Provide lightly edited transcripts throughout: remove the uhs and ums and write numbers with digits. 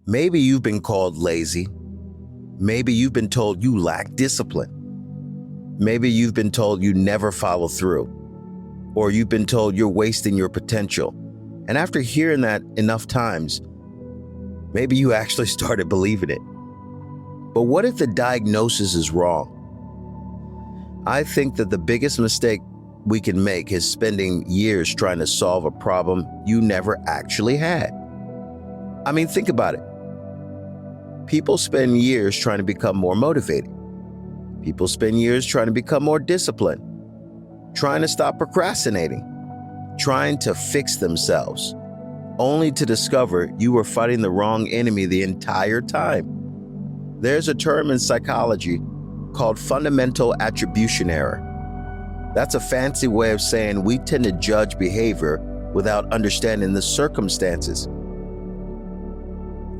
Maybe you've been called lazy. Maybe you've been told you lack discipline. Maybe you've been told you never follow through. Or you've been told you're wasting your potential. And after hearing that enough times, maybe you actually started believing it. But what if the diagnosis is wrong? I think that the biggest mistake we can make is spending years trying to solve a problem you never actually had. I mean, think about it. People spend years trying to become more motivated. People spend years trying to become more disciplined, trying to stop procrastinating, trying to fix themselves, only to discover you were fighting the wrong enemy the entire time. There's a term in psychology called Fundamental Attribution Error. That's a fancy way of saying we tend to judge behavior without understanding the circumstances.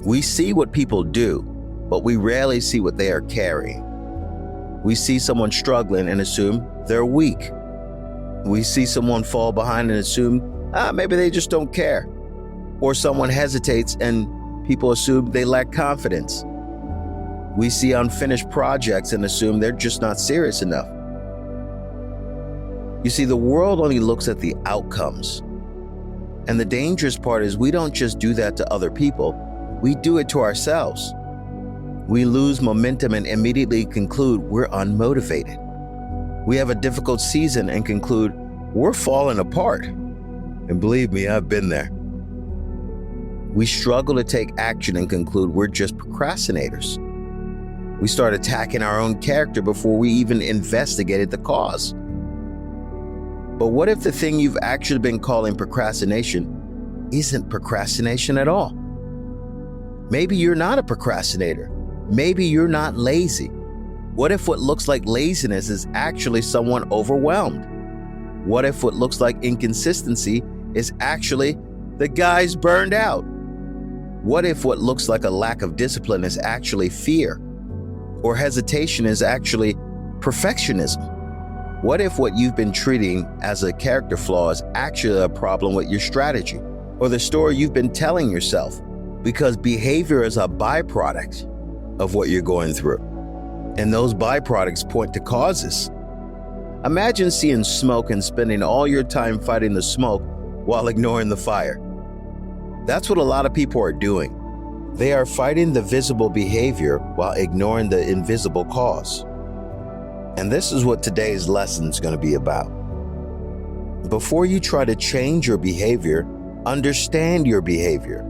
We see what people do, but we rarely see what they are carrying. We see someone struggling and assume they're weak. We see someone fall behind and assume, maybe they just don't care. Or someone hesitates and people assume they lack confidence. We see unfinished projects and assume they're just not serious enough. You see, the world only looks at the outcomes. And the dangerous part is we don't just do that to other people, we do it to ourselves. We lose momentum and immediately conclude we're unmotivated. We have a difficult season and conclude we're falling apart. And believe me, I've been there. We struggle to take action and conclude we're just procrastinators. We start attacking our own character before we even investigated the cause. But what if the thing you've actually been calling procrastination isn't procrastination at all? Maybe you're not a procrastinator. Maybe you're not lazy. What if what looks like laziness is actually someone overwhelmed? What if what looks like inconsistency is actually the guy's burned out? What if what looks like a lack of discipline is actually fear? Or hesitation is actually perfectionism? What if what you've been treating as a character flaw is actually a problem with your strategy or the story you've been telling yourself? Because behavior is a byproduct of what you're going through. And those byproducts point to causes. Imagine seeing smoke and spending all your time fighting the smoke while ignoring the fire. That's what a lot of people are doing. They are fighting the visible behavior while ignoring the invisible cause. And this is what today's lesson is going to be about. Before you try to change your behavior, understand your behavior.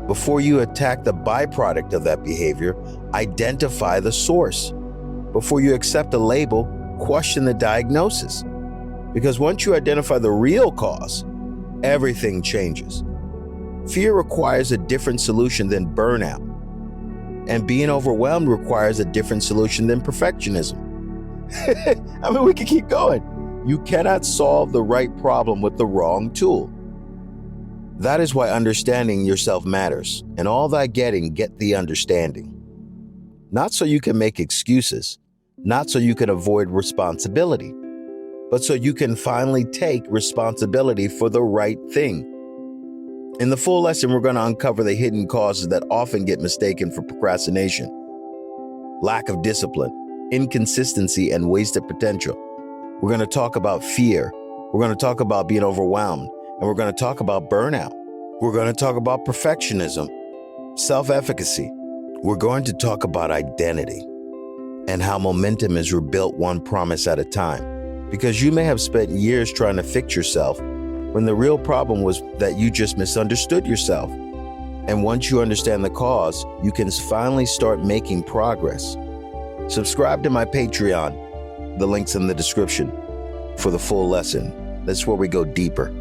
Before you attack the byproduct of that behavior, identify the source. Before you accept a label, question the diagnosis. Because once you identify the real cause, everything changes. Fear requires a different solution than burnout. And being overwhelmed requires a different solution than perfectionism. I mean, we can keep going. You cannot solve the right problem with the wrong tool. That is why understanding yourself matters. And all thy getting, get the understanding. Not so you can make excuses, not so you can avoid responsibility, but so you can finally take responsibility for the right thing. In the full lesson, we're going to uncover the hidden causes that often get mistaken for procrastination: lack of discipline, inconsistency, and wasted potential. We're going to talk about fear. We're going to talk about being overwhelmed. And we're going to talk about burnout. We're going to talk about perfectionism, self-efficacy. We're going to talk about identity and how momentum is rebuilt one promise at a time. Because you may have spent years trying to fix yourself when the real problem was that you just misunderstood yourself. And once you understand the cause, you can finally start making progress. Subscribe to my Patreon. The link's in the description for the full lesson. That's where we go deeper.